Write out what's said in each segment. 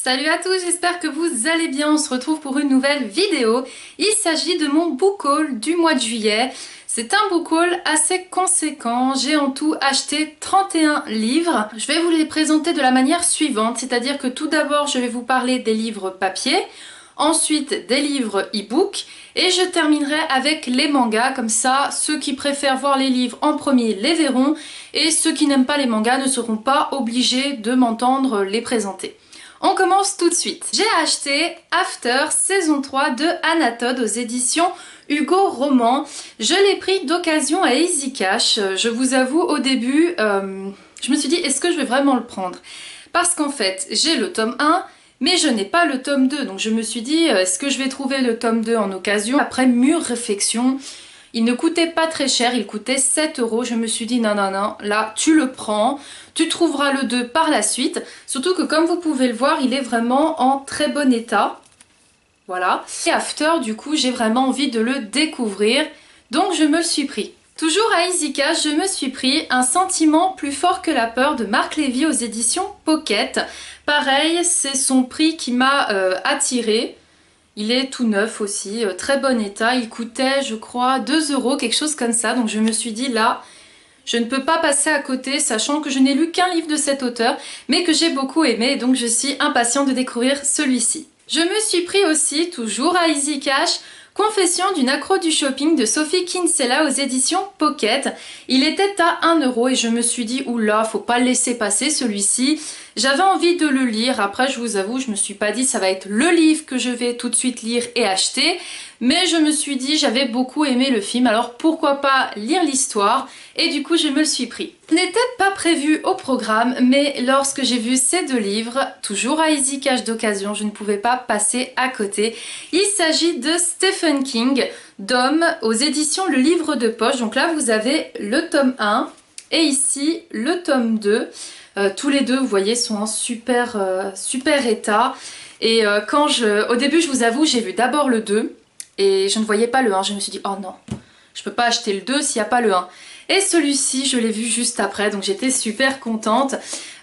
Salut à tous, j'espère que vous allez bien. On se retrouve pour une nouvelle vidéo. Il s'agit de mon book haul du mois de juillet. C'est un book haul assez conséquent. J'ai en tout acheté 31 livres. Je vais vous les présenter de la manière suivante, c'est-à-dire que tout d'abord je vais vous parler des livres papier, ensuite des livres e-book et je terminerai avec les mangas. Comme ça, ceux qui préfèrent voir les livres en premier les verront et ceux qui n'aiment pas les mangas ne seront pas obligés de m'entendre les présenter. On commence tout de suite. J'ai acheté After saison 3 de Anatole aux éditions Hugo Roman. Je l'ai pris d'occasion à Easy Cash. Je vous avoue, au début, je me suis dit, est-ce que je vais vraiment le prendre? Parce qu'en fait, j'ai le tome 1, mais je n'ai pas le tome 2. Donc je me suis dit, est-ce que je vais trouver le tome 2 en occasion? Après mûre réflexion, il ne coûtait pas très cher, il coûtait 7 €. Je me suis dit non, là tu le prends, tu trouveras le 2 par la suite. Surtout que comme vous pouvez le voir, il est vraiment en très bon état. Voilà. Et After, du coup, j'ai vraiment envie de le découvrir. Donc je me le suis pris. Toujours à Easy Cash, je me suis pris Un sentiment plus fort que la peur de Marc Lévy aux éditions Pocket. Pareil, c'est son prix qui m'a attiré. Il est tout neuf aussi, très bon état. Il coûtait, je crois, 2 €, quelque chose comme ça. Donc je me suis dit là, je ne peux pas passer à côté, sachant que je n'ai lu qu'un livre de cet auteur, mais que j'ai beaucoup aimé. Donc je suis impatiente de découvrir celui-ci. Je me suis pris aussi, toujours à Easy Cash, Confession d'une accro du shopping de Sophie Kinsella aux éditions Pocket. Il était à 1 € et je me suis dit, oula, faut pas le laisser passer celui-ci. J'avais envie de le lire. Après, je vous avoue, je me suis pas dit ça va être le livre que je vais tout de suite lire et acheter. Mais je me suis dit, j'avais beaucoup aimé le film, alors pourquoi pas lire l'histoire? Et du coup, je me le suis pris. Ce n'était pas prévu au programme, mais lorsque j'ai vu ces deux livres, toujours à Easy Cash d'occasion, je ne pouvais pas passer à côté. Il s'agit de Stephen King, Dom, aux éditions Le Livre de Poche. Donc là, vous avez le tome 1 et ici le tome 2. Tous les deux, vous voyez, sont en super état. Et au début, je vous avoue, j'ai vu d'abord le 2 et je ne voyais pas le 1. Je me suis dit, oh non, je peux pas acheter le 2 s'il n'y a pas le 1. Et celui-ci, je l'ai vu juste après, donc j'étais super contente.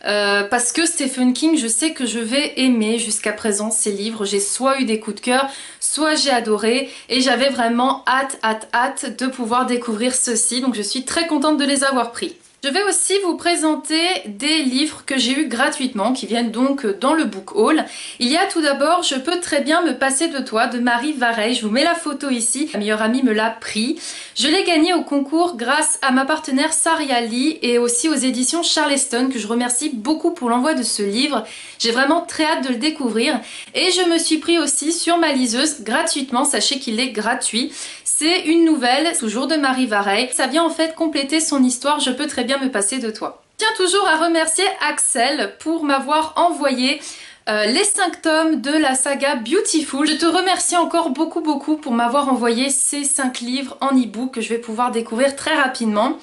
Parce que Stephen King, je sais que je vais aimer jusqu'à présent ses livres. J'ai soit eu des coups de cœur, soit j'ai adoré. Et j'avais vraiment hâte de pouvoir découvrir ceci. Donc je suis très contente de les avoir pris. Je vais aussi vous présenter des livres que j'ai eu gratuitement, qui viennent donc dans le book haul. Il y a tout d'abord Je peux très bien me passer de toi de Marie Vareille. Je vous mets la photo ici. Ma meilleure amie me l'a pris. Je l'ai gagné au concours grâce à ma partenaire Saria Lee et aussi aux éditions Charleston, que je remercie beaucoup pour l'envoi de ce livre. J'ai vraiment très hâte de le découvrir. Et je me suis pris aussi sur ma liseuse gratuitement. Sachez qu'il est gratuit. C'est une nouvelle, toujours de Marie Vareille. Ça vient en fait compléter son histoire Je peux très bien me passer de toi. Je tiens toujours à remercier Axel pour m'avoir envoyé les 5 tomes de la saga Beautiful. Je te remercie encore beaucoup pour m'avoir envoyé ces 5 livres en e-book que je vais pouvoir découvrir très rapidement.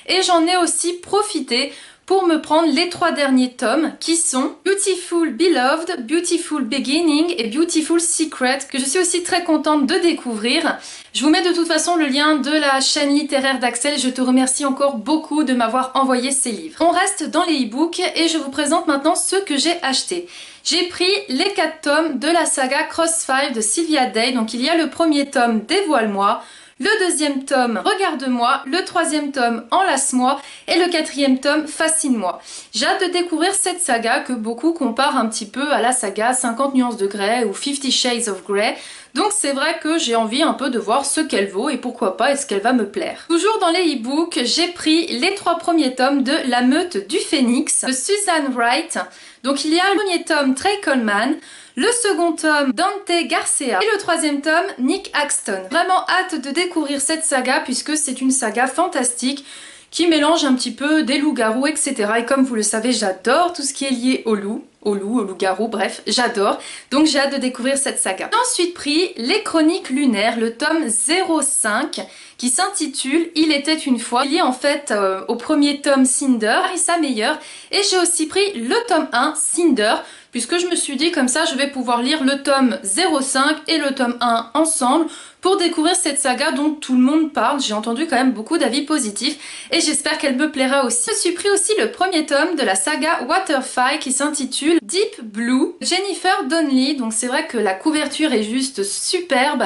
Et j'en ai aussi profité pour me prendre les 3 derniers tomes qui sont Beautiful Beloved, Beautiful Beginning et Beautiful Secret, que je suis aussi très contente de découvrir. Je vous mets de toute façon le lien de la chaîne littéraire d'Axel. Je te remercie encore beaucoup de m'avoir envoyé ces livres. On reste dans les e-books et je vous présente maintenant ceux que j'ai achetés. J'ai pris les 4 tomes de la saga Crossfire de Sylvia Day. Donc il y a le premier tome Dévoile-moi, le deuxième tome Regarde-moi, le troisième tome Enlace-moi et le quatrième tome Fascine-moi. J'ai hâte de découvrir cette saga que beaucoup comparent un petit peu à la saga 50 nuances de Grey ou 50 Shades of Grey. Donc c'est vrai que j'ai envie un peu de voir ce qu'elle vaut et pourquoi pas, est-ce qu'elle va me plaire. Toujours dans les e-books, j'ai pris les 3 premiers tomes de La Meute du Phénix de Susan Wright. Donc il y a le premier tome Trey Coleman, le second tome Dante Garcia et le troisième tome Nick Axton. Vraiment hâte de découvrir cette saga puisque c'est une saga fantastique qui mélange un petit peu des loups-garous, etc. Et comme vous le savez, j'adore tout ce qui est lié aux loups, aux loups-garous, bref, j'adore. Donc j'ai hâte de découvrir cette saga. J'ai ensuite pris Les Chroniques lunaires, le tome 05, qui s'intitule Il était une fois, lié en fait au premier tome Cinder et sa meilleure. Et j'ai aussi pris le tome 1 Cinder, puisque je me suis dit comme ça je vais pouvoir lire le tome 05 et le tome 1 ensemble pour découvrir cette saga dont tout le monde parle. J'ai entendu quand même beaucoup d'avis positifs et j'espère qu'elle me plaira aussi. Je me suis pris aussi le premier tome de la saga Waterfly qui s'intitule Deep Blue, Jennifer Donnelly. Donc c'est vrai que la couverture est juste superbe.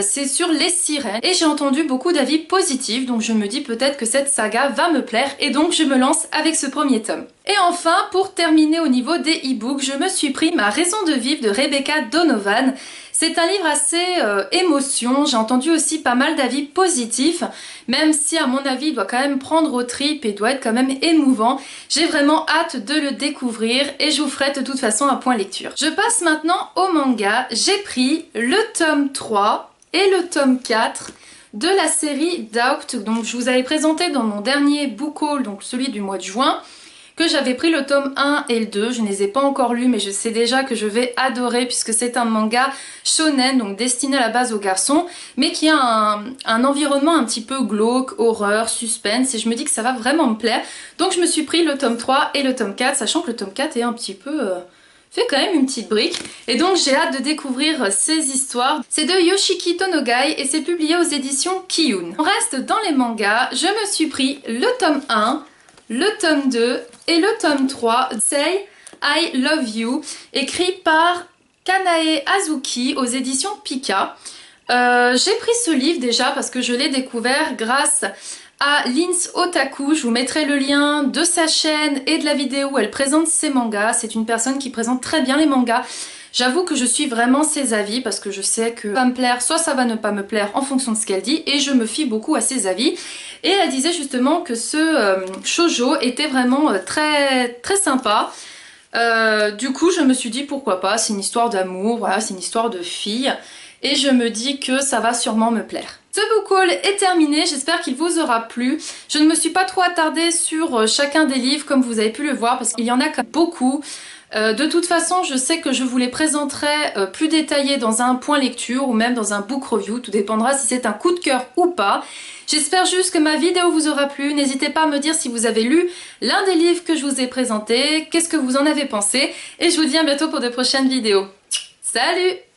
C'est sur les sirènes et j'ai entendu beaucoup d'avis positifs, donc je me dis peut-être que cette saga va me plaire et donc je me lance avec ce premier tome. Et enfin, pour terminer au niveau des e-books, je me suis pris Ma raison de vivre de Rebecca Donovan. C'est un livre assez émotion, j'ai entendu aussi pas mal d'avis positifs, même si à mon avis il doit quand même prendre aux tripes et doit être quand même émouvant. J'ai vraiment hâte de le découvrir et je vous ferai de toute façon un point lecture. Je passe maintenant au manga, j'ai pris le tome 3 et le tome 4 de la série Doubt. Donc je vous avais présenté dans mon dernier book haul, donc celui du mois de juin, que j'avais pris le tome 1 et le 2, je ne les ai pas encore lus mais je sais déjà que je vais adorer puisque c'est un manga shonen, donc destiné à la base aux garçons, mais qui a un environnement un petit peu glauque, horreur, suspense, et je me dis que ça va vraiment me plaire. Donc je me suis pris le tome 3 et le tome 4, sachant que le tome 4 est un petit peu... fait quand même une petite brique, et donc j'ai hâte de découvrir ces histoires. C'est de Yoshiki Tonogai et c'est publié aux éditions Kiyun. On reste dans les mangas, je me suis pris le tome 1, le tome 2 et le tome 3, Say I Love You, écrit par Kanae Azuki aux éditions Pika. J'ai pris ce livre déjà parce que je l'ai découvert grâce à Lin's Otaku. Je vous mettrai le lien de sa chaîne et de la vidéo où elle présente ses mangas. C'est une personne qui présente très bien les mangas. J'avoue que je suis vraiment ses avis parce que je sais que ça va me plaire, soit ça va ne pas me plaire en fonction de ce qu'elle dit, et je me fie beaucoup à ses avis. Et elle disait justement que ce shoujo était vraiment très sympa. Du coup je me suis dit pourquoi pas, c'est une histoire d'amour, voilà, c'est une histoire de fille, et je me dis que ça va sûrement me plaire. Ce book haul est terminé, j'espère qu'il vous aura plu. Je ne me suis pas trop attardée sur chacun des livres comme vous avez pu le voir parce qu'il y en a quand même beaucoup. De toute façon, je sais que je vous les présenterai plus détaillés dans un point lecture ou même dans un book review, tout dépendra si c'est un coup de cœur ou pas. J'espère juste que ma vidéo vous aura plu, n'hésitez pas à me dire si vous avez lu l'un des livres que je vous ai présentés, qu'est-ce que vous en avez pensé, et je vous dis à bientôt pour de prochaines vidéos. Salut!